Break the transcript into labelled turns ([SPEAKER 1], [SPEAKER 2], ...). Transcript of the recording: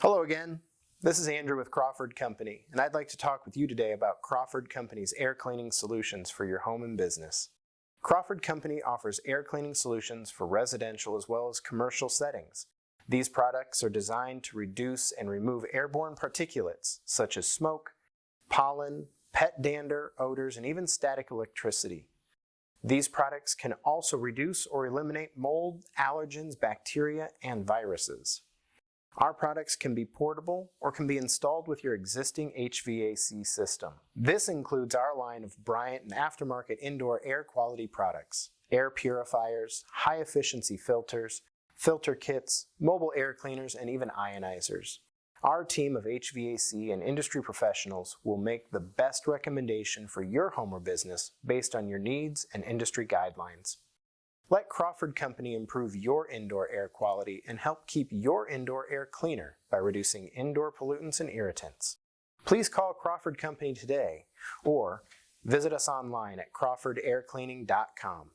[SPEAKER 1] Hello again. This is Andrew with Crawford Company, and I'd like to talk with you today about Crawford Company's air cleaning solutions for your home and business. Crawford Company offers air cleaning solutions for residential as well as commercial settings. These products are designed to reduce and remove airborne particulates such as smoke, pollen, pet dander, odors, and even static electricity. These products can also reduce or eliminate mold, allergens, bacteria, and viruses. Our products can be portable or can be installed with your existing HVAC system. This includes our line of Bryant and aftermarket indoor air quality products, air purifiers, high efficiency filters, filter kits, mobile air cleaners, and even ionizers. Our team of HVAC and industry professionals will make the best recommendation for your home or business based on your needs and industry guidelines. Let Crawford Company improve your indoor air quality and help keep your indoor air cleaner by reducing indoor pollutants and irritants. Please call Crawford Company today or visit us online at crawfordaircleaning.com.